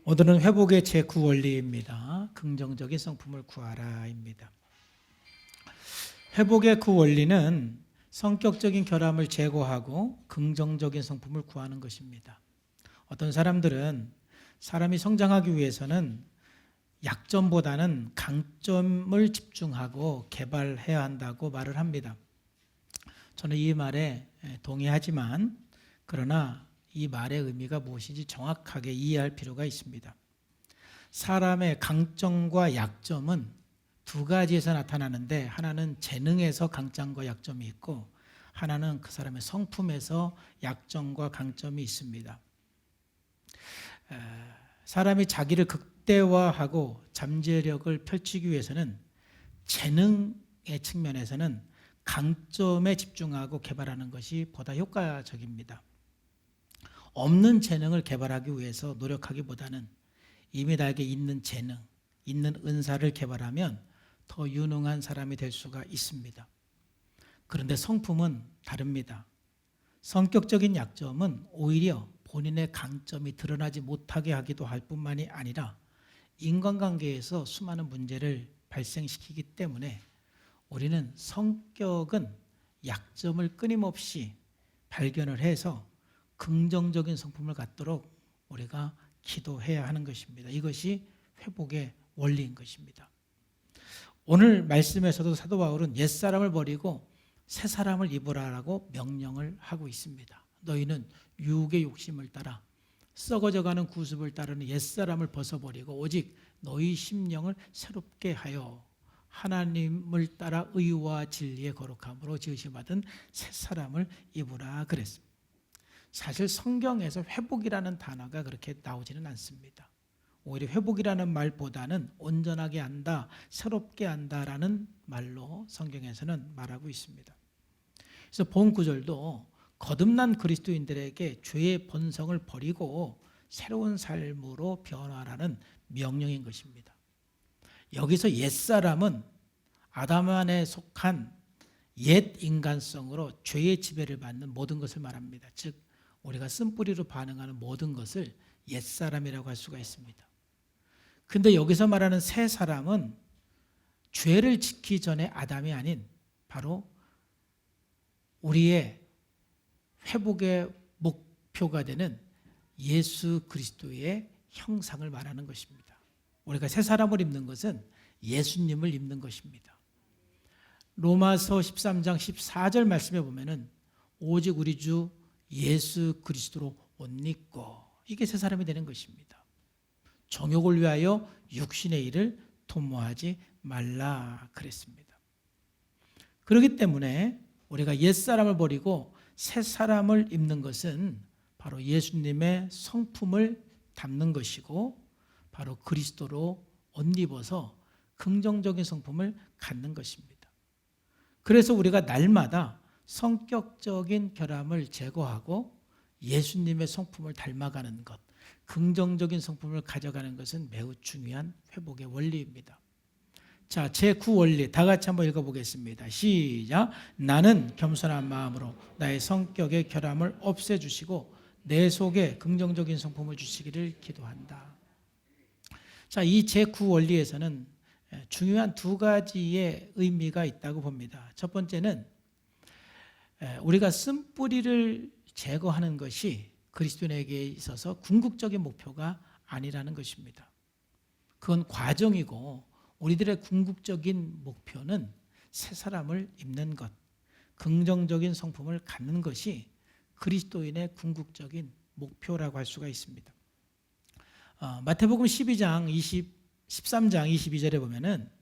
오늘은 회복의 제9원리입니다. 긍정적인 성품을 구하라입니다. 회복의 그 원리는 성격적인 결함을 제거하고 긍정적인 성품을 구하는 것입니다. 어떤 사람들은 사람이 성장하기 위해서는 약점보다는 강점을 집중하고 개발해야 한다고 말을 합니다. 저는 이 말에 동의하지만 그러나 이 말의 의미가 무엇인지 정확하게 이해할 필요가 있습니다. 사람의 강점과 약점은 두 가지에서 나타나는데 하나는 재능에서 강점과 약점이 있고 하나는 그 사람의 성품에서 약점과 강점이 있습니다. 사람이 자기를 극대화하고 잠재력을 펼치기 위해서는 재능의 측면에서는 강점에 집중하고 개발하는 것이 보다 효과적입니다. 없는 재능을 개발하기 위해서 노력하기보다는 이미 나에게 있는 재능, 있는 은사를 개발하면 더 유능한 사람이 될 수가 있습니다. 그런데 성품은 다릅니다. 성격적인 약점은 오히려 본인의 강점이 드러나지 못하게 하기도 할 뿐만이 아니라 인간관계에서 수많은 문제를 발생시키기 때문에 우리는 성격은 약점을 끊임없이 발견을 해서 긍정적인 성품을 갖도록 우리가 기도해야 하는 것입니다. 이것이 회복의 원리인 것입니다. 오늘 말씀에서도 사도 바울은 옛사람을 버리고 새사람을 입으라라고 명령을 하고 있습니다. 너희는 육의 욕심을 따라 썩어져가는 구습을 따르는 옛사람을 벗어버리고 오직 너희 심령을 새롭게 하여 하나님을 따라 의와 진리의 거룩함으로 지으심받은 새사람을 입으라 그랬습니다. 사실 성경에서 회복이라는 단어가 그렇게 나오지는 않습니다. 오히려 회복이라는 말보다는 온전하게 한다, 새롭게 한다라는 말로 성경에서는 말하고 있습니다. 그래서 본 구절도 거듭난 그리스도인들에게 죄의 본성을 버리고 새로운 삶으로 변화라는 명령인 것입니다. 여기서 옛사람은 아담 안에 속한 옛 인간성으로 죄의 지배를 받는 모든 것을 말합니다. 즉 우리가 쓴뿌리로 반응하는 모든 것을 옛사람이라고 할 수가 있습니다. 근데 여기서 말하는 새 사람은 죄를 짓기 전에 아담이 아닌 바로 우리의 회복의 목표가 되는 예수 그리스도의 형상을 말하는 것입니다. 우리가 새 사람을 입는 것은 예수님을 입는 것입니다. 로마서 13장 14절 말씀에 보면은 오직 우리 주 예수 그리스도로 옷 입고 이게 새 사람이 되는 것입니다. 정욕을 위하여 육신의 일을 도모하지 말라 그랬습니다. 그렇기 때문에 우리가 옛사람을 버리고 새 사람을 입는 것은 바로 예수님의 성품을 담는 것이고 바로 그리스도로 옷 입어서 긍정적인 성품을 갖는 것입니다. 그래서 우리가 날마다 성격적인 결함을 제거하고 예수님의 성품을 닮아가는 것, 긍정적인 성품을 가져가는 것은 매우 중요한 회복의 원리입니다. 자, 제9원리 다 같이 한번 읽어보겠습니다. 시작. 나는 겸손한 마음으로 나의 성격의 결함을 없애주시고 내 속에 긍정적인 성품을 주시기를 기도한다. 자, 이 제9원리에서는 중요한 두 가지의 의미가 있다고 봅니다. 첫 번째는 우리가 쓴뿌리를 제거하는 것이 그리스도인에게 있어서 궁극적인 목표가 아니라는 것입니다. 그건 과정이고 우리들의 궁극적인 목표는 새 사람을 입는 것, 긍정적인 성품을 갖는 것이 그리스도인의 궁극적인 목표라고 할 수가 있습니다. 마태복음 13장 22절에 보면은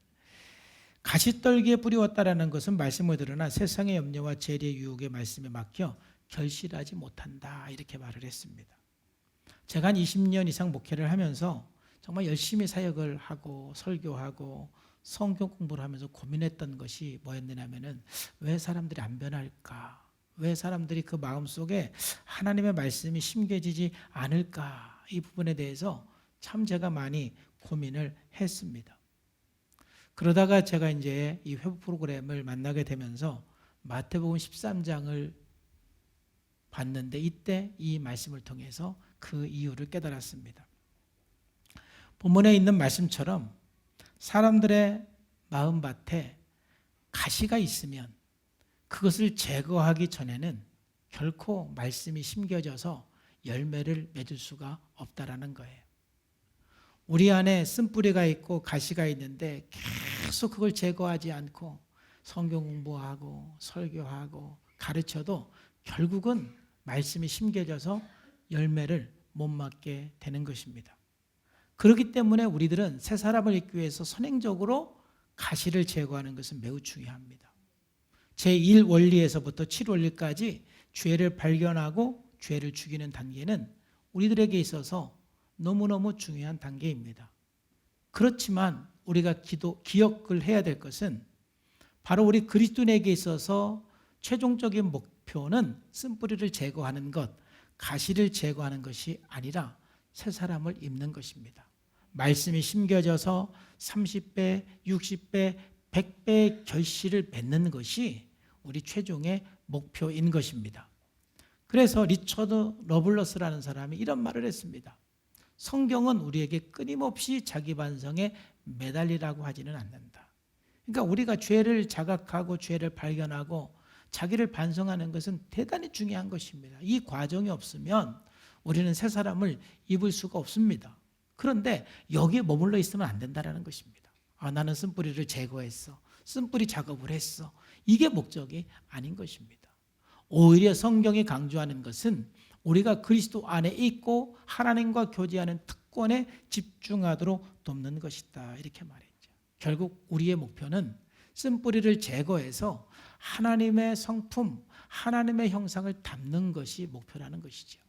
가시떨기에 뿌리웠다라는 것은 말씀을 들으나 세상의 염려와 재리의 유혹의 말씀에 막혀 결실하지 못한다 이렇게 말을 했습니다. 제가 한 20년 이상 목회를 하면서 정말 열심히 사역을 하고 설교하고 성경 공부를 하면서 고민했던 것이 뭐였냐면은 왜 사람들이 안 변할까? 왜 사람들이 그 마음속에 하나님의 말씀이 심겨지지 않을까? 이 부분에 대해서 참 제가 많이 고민을 했습니다. 그러다가 제가 이제 이 회복 프로그램을 만나게 되면서 마태복음 13장을 봤는데 이때 이 말씀을 통해서 그 이유를 깨달았습니다. 본문에 있는 말씀처럼 사람들의 마음밭에 가시가 있으면 그것을 제거하기 전에는 결코 말씀이 심겨져서 열매를 맺을 수가 없다라는 거예요. 우리 안에 쓴뿌리가 있고 가시가 있는데 계속 그걸 제거하지 않고 성경 공부하고 설교하고 가르쳐도 결국은 말씀이 심겨져서 열매를 못 맞게 되는 것입니다. 그렇기 때문에 우리들은 새 사람을 입기 위해서 선행적으로 가시를 제거하는 것은 매우 중요합니다. 제1 원리에서부터 7 원리까지 죄를 발견하고 죄를 죽이는 단계는 우리들에게 있어서 너무너무 중요한 단계입니다. 그렇지만 우리가 기억을 해야 될 것은 바로 우리 그리스도인에게 있어서 최종적인 목표는 쓴뿌리를 제거하는 것, 가시를 제거하는 것이 아니라 새 사람을 입는 것입니다. 말씀이 심겨져서 30배, 60배, 100배의 결실을 맺는 것이 우리 최종의 목표인 것입니다. 그래서 리처드 러블러스라는 사람이 이런 말을 했습니다. 성경은 우리에게 끊임없이 자기 반성에 매달리라고 하지는 않는다. 그러니까 우리가 죄를 자각하고 죄를 발견하고 자기를 반성하는 것은 대단히 중요한 것입니다. 이 과정이 없으면 우리는 새 사람을 입을 수가 없습니다. 그런데 여기에 머물러 있으면 안 된다는 것입니다. 나는 쓴뿌리를 제거했어. 쓴뿌리 작업을 했어. 이게 목적이 아닌 것입니다. 오히려 성경이 강조하는 것은 우리가 그리스도 안에 있고 하나님과 교제하는 특권에 집중하도록 돕는 것이다. 이렇게 말했죠. 결국 우리의 목표는 쓴뿌리를 제거해서 하나님의 성품, 하나님의 형상을 담는 것이 목표라는 것이죠.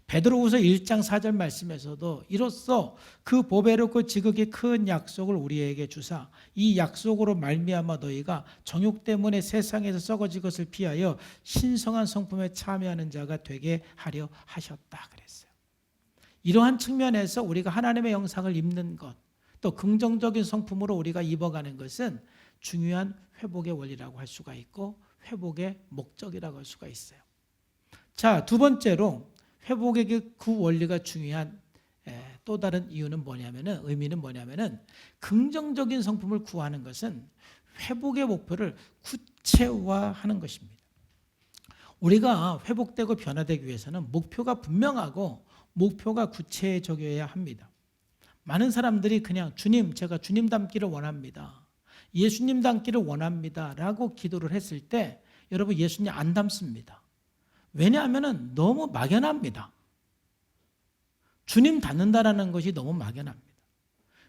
베드로후서 1장 4절 말씀에서도 이로써 그 보배롭고 지극히 큰 약속을 우리에게 주사 이 약속으로 말미암아 너희가 정욕 때문에 세상에서 썩어질 것을 피하여 신성한 성품에 참여하는 자가 되게 하려 하셨다 그랬어요. 이러한 측면에서 우리가 하나님의 형상을 입는 것, 또 긍정적인 성품으로 우리가 입어가는 것은 중요한 회복의 원리라고 할 수가 있고 회복의 목적이라고 할 수가 있어요. 자, 두 번째로 회복의 그 원리가 중요한 또 다른 이유는 뭐냐면은 의미는 뭐냐면은 긍정적인 성품을 구하는 것은 회복의 목표를 구체화하는 것입니다. 우리가 회복되고 변화되기 위해서는 목표가 분명하고 목표가 구체적이어야 합니다. 많은 사람들이 그냥 주님, 제가 주님 닮기를 원합니다. 예수님 닮기를 원합니다. 라고 기도를 했을 때 여러분 예수님 안 닮습니다. 왜냐하면 너무 막연합니다. 주님 닮는다라는 것이 너무 막연합니다.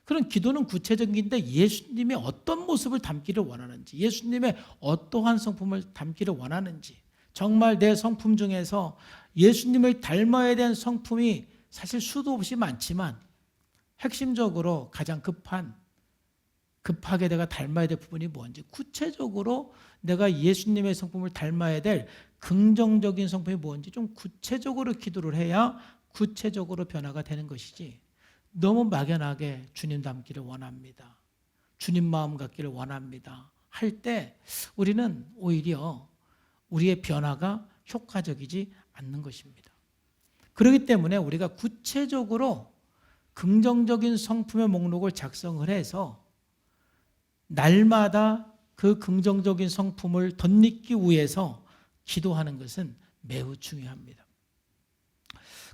그런 기도는 구체적인데 예수님의 어떤 모습을 담기를 원하는지, 예수님의 어떠한 성품을 담기를 원하는지, 정말 내 성품 중에서 예수님을 닮아야 되는 성품이 사실 수도 없이 많지만 핵심적으로 가장 급하게 내가 닮아야 될 부분이 뭔지, 구체적으로 내가 예수님의 성품을 닮아야 될 긍정적인 성품이 뭔지 좀 구체적으로 기도를 해야 구체적으로 변화가 되는 것이지, 너무 막연하게 주님 닮기를 원합니다, 주님 마음 갖기를 원합니다 할 때 우리는 오히려 우리의 변화가 효과적이지 않는 것입니다. 그렇기 때문에 우리가 구체적으로 긍정적인 성품의 목록을 작성을 해서 날마다 그 긍정적인 성품을 덧입기 위해서 기도하는 것은 매우 중요합니다.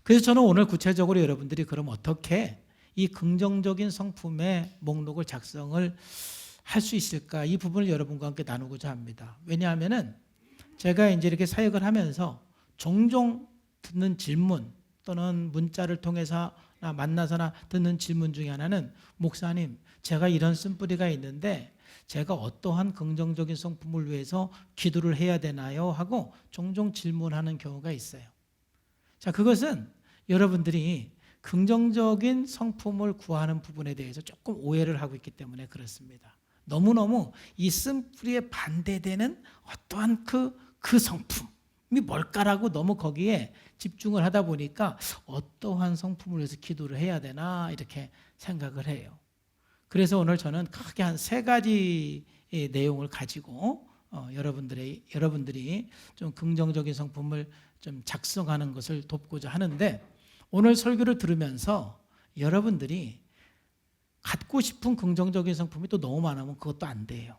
그래서 저는 오늘 구체적으로 여러분들이 그럼 어떻게 이 긍정적인 성품의 목록을 작성을 할 수 있을까, 이 부분을 여러분과 함께 나누고자 합니다. 왜냐하면 제가 이제 이렇게 사역을 하면서 종종 듣는 질문 또는 문자를 통해서 만나서나 듣는 질문 중에 하나는, 목사님, 제가 이런 쓴뿌리가 있는데 제가 어떠한 긍정적인 성품을 위해서 기도를 해야 되나요? 하고 종종 질문하는 경우가 있어요. 자, 그것은 여러분들이 긍정적인 성품을 구하는 부분에 대해서 조금 오해를 하고 있기 때문에 그렇습니다. 너무너무 이 쓴뿌리에 반대되는 어떠한 그 성품이 뭘까라고 너무 거기에 집중을 하다 보니까 어떠한 성품을 위해서 기도를 해야 되나 이렇게 생각을 해요. 그래서 오늘 저는 크게 한 3가지의 내용을 가지고 여러분들이 좀 긍정적인 성품을 좀 작성하는 것을 돕고자 하는데, 오늘 설교를 들으면서 여러분들이 갖고 싶은 긍정적인 성품이 또 너무 많으면 그것도 안 돼요.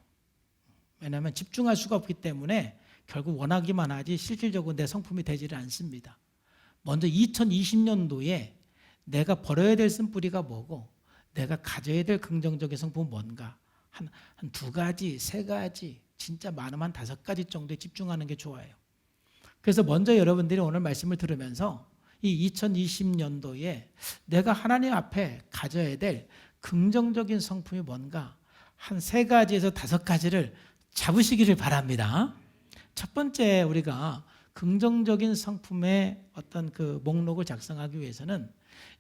왜냐하면 집중할 수가 없기 때문에 결국 원하기만 하지 실질적으로 내 성품이 되지를 않습니다. 먼저 2020년도에 내가 버려야 될 쓴뿌리가 뭐고 내가 가져야 될 긍정적인 성품은 뭔가 한 두 가지, 세 가지, 진짜 많으면 한 5가지 정도에 집중하는 게 좋아요. 그래서 먼저 여러분들이 오늘 말씀을 들으면서 이 2020년도에 내가 하나님 앞에 가져야 될 긍정적인 성품이 뭔가 한 3가지에서 5가지를 잡으시기를 바랍니다. 첫 번째, 우리가 긍정적인 성품의 어떤 그 목록을 작성하기 위해서는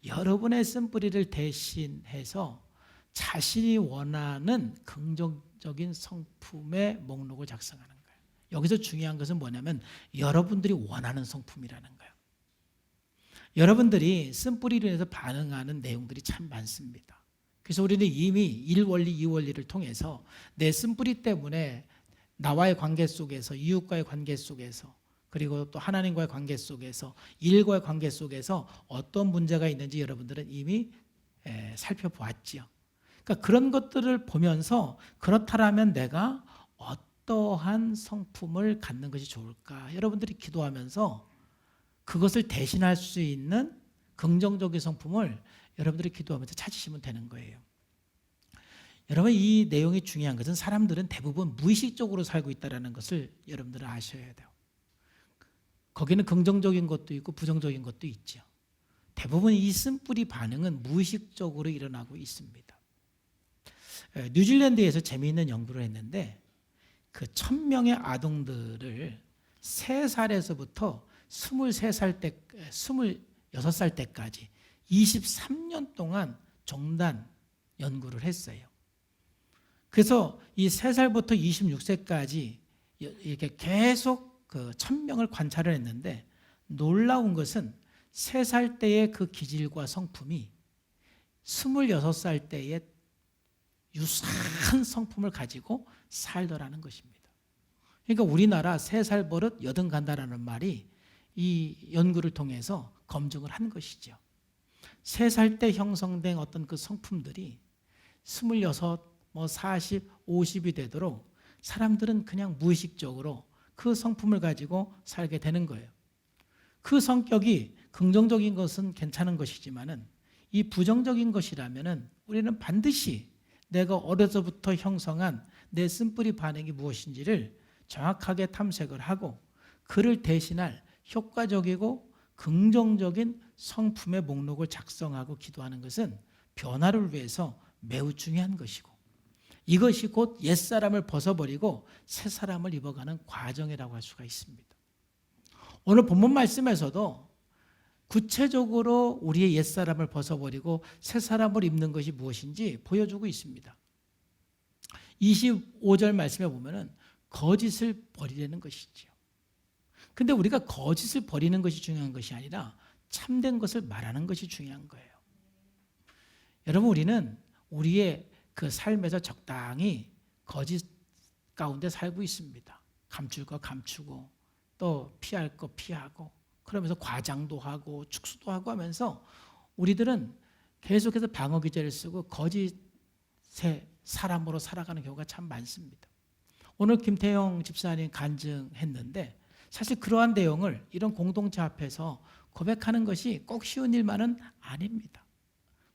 여러분의 쓴뿌리를 대신해서 자신이 원하는 긍정적인 성품의 목록을 작성하는 거예요. 여기서 중요한 것은 뭐냐면 여러분들이 원하는 성품이라는 거예요. 여러분들이 쓴뿌리로 인해서 반응하는 내용들이 참 많습니다. 그래서 우리는 이미 1원리, 2원리를 통해서 내 쓴뿌리 때문에 나와의 관계 속에서, 이웃과의 관계 속에서, 그리고 또 하나님과의 관계 속에서, 일과의 관계 속에서 어떤 문제가 있는지 여러분들은 이미 살펴보았지요. 그러니까 그런 것들을 보면서 그렇다면 내가 어떠한 성품을 갖는 것이 좋을까? 여러분들이 기도하면서 그것을 대신할 수 있는 긍정적인 성품을 여러분들이 기도하면서 찾으시면 되는 거예요. 여러분, 이 내용이 중요한 것은 사람들은 대부분 무의식적으로 살고 있다는 것을 여러분들은 아셔야 돼요. 거기는 긍정적인 것도 있고 부정적인 것도 있죠. 대부분 이 쓴뿌리 반응은 무의식적으로 일어나고 있습니다. 뉴질랜드에서 재미있는 연구를 했는데 그 1000명의 아동들을 3살에서부터 26살 때까지 23년 동안 종단 연구를 했어요. 그래서 이 3살부터 26세까지 이렇게 계속 그 1000명을 관찰을 했는데 놀라운 것은 3살 때의 그 기질과 성품이 26살 때의 유사한 성품을 가지고 살더라는 것입니다. 그러니까 우리나라 3살 버릇 여든 간다라는 말이 이 연구를 통해서 검증을 한 것이죠. 3살 때 형성된 어떤 그 성품들이 26, 40, 50이 되도록 사람들은 그냥 무의식적으로 그 성품을 가지고 살게 되는 거예요. 그 성격이 긍정적인 것은 괜찮은 것이지만은 이 부정적인 것이라면은 우리는 반드시 내가 어려서부터 형성한 내 쓴뿌리 반응이 무엇인지를 정확하게 탐색을 하고 그를 대신할 효과적이고 긍정적인 성품의 목록을 작성하고 기도하는 것은 변화를 위해서 매우 중요한 것이고 이것이 곧 옛사람을 벗어버리고 새사람을 입어가는 과정이라고 할 수가 있습니다. 오늘 본문 말씀에서도 구체적으로 우리의 옛사람을 벗어버리고 새사람을 입는 것이 무엇인지 보여주고 있습니다. 25절 말씀에 보면은 거짓을 버리려는 것이지요. 근데 우리가 거짓을 버리는 것이 중요한 것이 아니라 참된 것을 말하는 것이 중요한 거예요. 여러분, 우리는 우리의 그 삶에서 적당히 거짓 가운데 살고 있습니다. 감출 거 감추고 또 피할 거 피하고 그러면서 과장도 하고 축소도 하고 하면서 우리들은 계속해서 방어 기제를 쓰고 거짓의 사람으로 살아가는 경우가 참 많습니다. 오늘 김태형 집사님 간증했는데 사실 그러한 내용을 이런 공동체 앞에서 고백하는 것이 꼭 쉬운 일만은 아닙니다.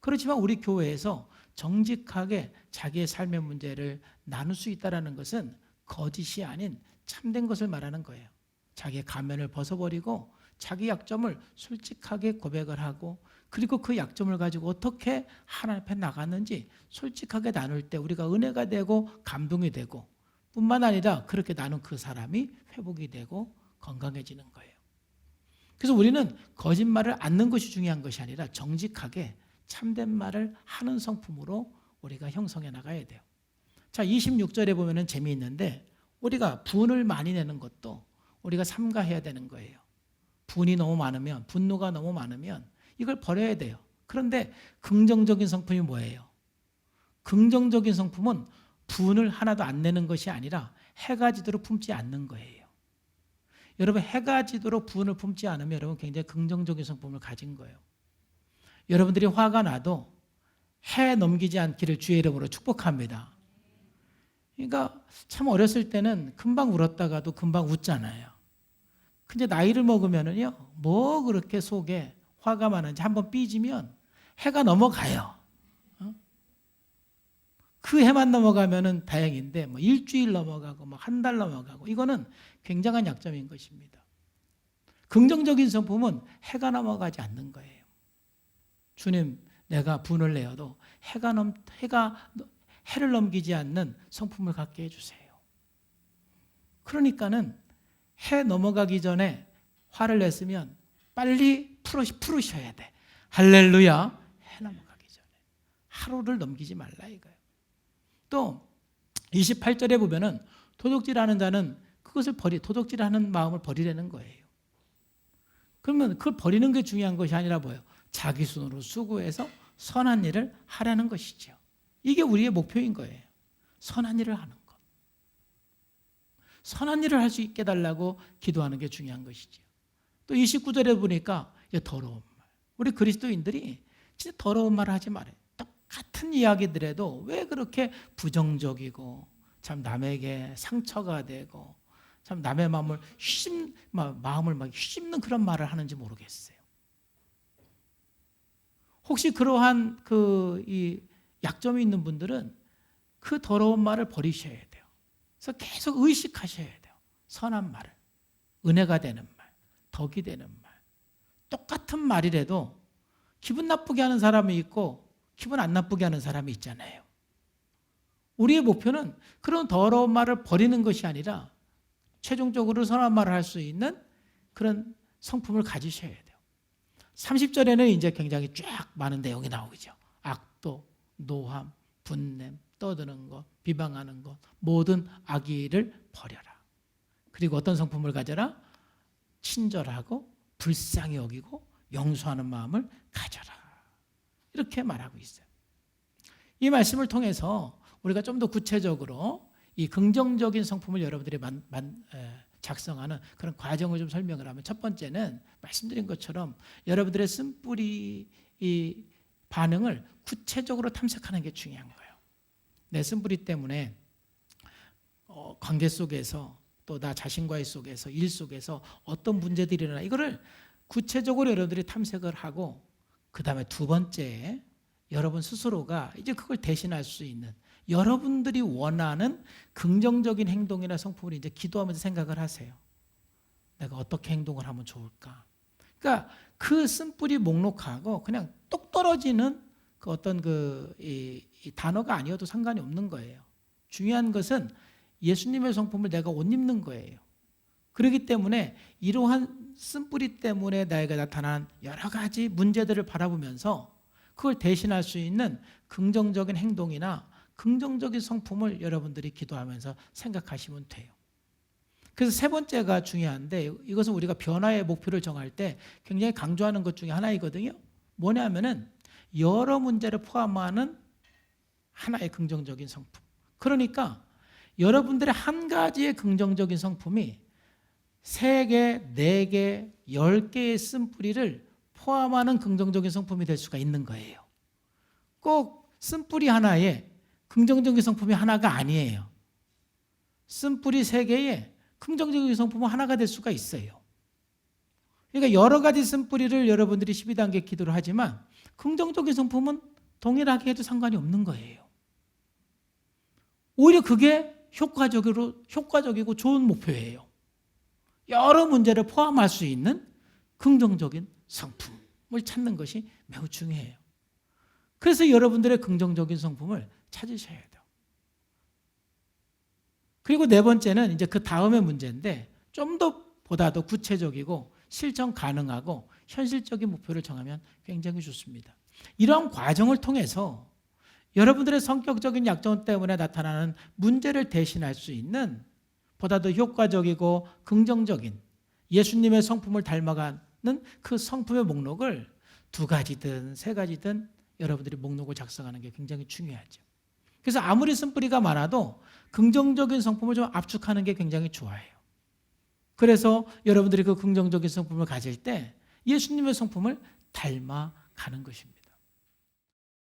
그렇지만 우리 교회에서 정직하게 자기의 삶의 문제를 나눌 수 있다는 것은 거짓이 아닌 참된 것을 말하는 거예요. 자기의 가면을 벗어버리고 자기 약점을 솔직하게 고백을 하고 그리고 그 약점을 가지고 어떻게 하나님 앞에 나갔는지 솔직하게 나눌 때 우리가 은혜가 되고 감동이 되고 뿐만 아니라 그렇게 나눈 그 사람이 회복이 되고 건강해지는 거예요. 그래서 우리는 거짓말을 않는 것이 중요한 것이 아니라 정직하게 참된 말을 하는 성품으로 우리가 형성해 나가야 돼요. 자, 26절에 보면은 재미있는데 우리가 분을 많이 내는 것도 우리가 삼가해야 되는 거예요. 분이 너무 많으면, 분노가 너무 많으면 이걸 버려야 돼요. 그런데 긍정적인 성품이 뭐예요? 긍정적인 성품은 분을 하나도 안 내는 것이 아니라 해가 지도록 품지 않는 거예요. 여러분, 해가 지도록 분을 품지 않으면 여러분 굉장히 긍정적인 성품을 가진 거예요. 여러분들이 화가 나도 해 넘기지 않기를 주의 이름으로 축복합니다. 그러니까 참 어렸을 때는 금방 울었다가도 금방 웃잖아요. 근데 나이를 먹으면은요, 뭐 그렇게 속에 화가 많은지 한번 삐지면 해가 넘어가요. 그 해만 넘어가면은 다행인데, 뭐 일주일 넘어가고, 뭐 한 달 넘어가고, 이거는 굉장한 약점인 것입니다. 긍정적인 성품은 해가 넘어가지 않는 거예요. 주님, 내가 분을 내어도 해를 넘기지 않는 성품을 갖게 해주세요. 그러니까는 해 넘어가기 전에 화를 냈으면 빨리 풀으셔야 돼. 할렐루야. 해 넘어가기 전에. 하루를 넘기지 말라 이거예요. 또 28절에 보면은 도둑질하는 자는 도둑질하는 마음을 버리라는 거예요. 그러면 그걸 버리는 게 중요한 것이 아니라 뭐예요? 자기 손으로 수고해서 선한 일을 하라는 것이죠. 이게 우리의 목표인 거예요. 선한 일을 하는 것. 선한 일을 할 수 있게 해달라고 기도하는 게 중요한 것이죠. 또 29절에 보니까 더러운 말. 우리 그리스도인들이 진짜 더러운 말을 하지 말아요. 똑같은 이야기들에도 왜 그렇게 부정적이고 참 남에게 상처가 되고 참 남의 마음을 막 휘집는 그런 말을 하는지 모르겠어요. 혹시 그러한 이 약점이 있는 분들은 그 더러운 말을 버리셔야 돼요. 그래서 계속 의식하셔야 돼요. 선한 말을. 은혜가 되는 말, 덕이 되는 말. 똑같은 말이라도 기분 나쁘게 하는 사람이 있고 기분 안 나쁘게 하는 사람이 있잖아요. 우리의 목표는 그런 더러운 말을 버리는 것이 아니라 최종적으로 선한 말을 할 수 있는 그런 성품을 가지셔야 돼요. 30절에는 이제 굉장히 쫙 많은 내용이 나오죠. 악도, 노함, 분냄, 떠드는 것, 비방하는 것, 모든 악의를 버려라. 그리고 어떤 성품을 가져라? 친절하고 불쌍히 여기고 용서하는 마음을 가져라. 이렇게 말하고 있어요. 이 말씀을 통해서 우리가 좀 더 구체적으로 이 긍정적인 성품을 여러분들이 작성하는 그런 과정을 좀 설명을 하면, 첫 번째는 말씀드린 것처럼 여러분들의 쓴뿌리 이 반응을 구체적으로 탐색하는 게 중요한 거예요. 내 쓴뿌리 때문에 관계 속에서 또 나 자신과의 속에서 일 속에서 어떤 문제들이 일어나, 이거를 구체적으로 여러분들이 탐색을 하고, 그 다음에 두 번째, 여러분 스스로가 이제 그걸 대신할 수 있는 여러분들이 원하는 긍정적인 행동이나 성품을 이제 기도하면서 생각을 하세요. 내가 어떻게 행동을 하면 좋을까? 그러니까 그 쓴뿌리 목록하고 그냥 똑 떨어지는 그 어떤 이 단어가 아니어도 상관이 없는 거예요. 중요한 것은 예수님의 성품을 내가 옷 입는 거예요. 그렇기 때문에 이러한 쓴뿌리 때문에 나에게 나타난 여러 가지 문제들을 바라보면서 그걸 대신할 수 있는 긍정적인 행동이나 긍정적인 성품을 여러분들이 기도하면서 생각하시면 돼요. 그래서 세 번째가 중요한데, 이것은 우리가 변화의 목표를 정할 때 굉장히 강조하는 것 중에 하나이거든요. 뭐냐면은 여러 문제를 포함하는 하나의 긍정적인 성품. 그러니까 여러분들의 한 가지의 긍정적인 성품이 3개, 4개, 10개의 쓴뿌리를 포함하는 긍정적인 성품이 될 수가 있는 거예요. 꼭 쓴뿌리 하나에 긍정적인 성품이 하나가 아니에요. 쓴뿌리 3개에 긍정적인 성품은 하나가 될 수가 있어요. 그러니까 여러 가지 쓴뿌리를 여러분들이 12단계 기도를 하지만 긍정적인 성품은 동일하게 해도 상관이 없는 거예요. 오히려 그게 효과적이고 좋은 목표예요. 여러 문제를 포함할 수 있는 긍정적인 성품을 찾는 것이 매우 중요해요. 그래서 여러분들의 긍정적인 성품을 찾으셔야 돼요. 그리고 네 번째는 이제 그 다음의 문제인데, 좀 더 보다 더 구체적이고 실천 가능하고 현실적인 목표를 정하면 굉장히 좋습니다. 이러한 과정을 통해서 여러분들의 성격적인 약점 때문에 나타나는 문제를 대신할 수 있는 보다 더 효과적이고 긍정적인 예수님의 성품을 닮아가는 그 성품의 목록을 2가지든 3가지든 여러분들이 목록을 작성하는 게 굉장히 중요하죠. 그래서 아무리 쓴뿌리가 많아도 긍정적인 성품을 좀 압축하는 게 굉장히 좋아요. 그래서 여러분들이 그 긍정적인 성품을 가질 때 예수님의 성품을 닮아가는 것입니다.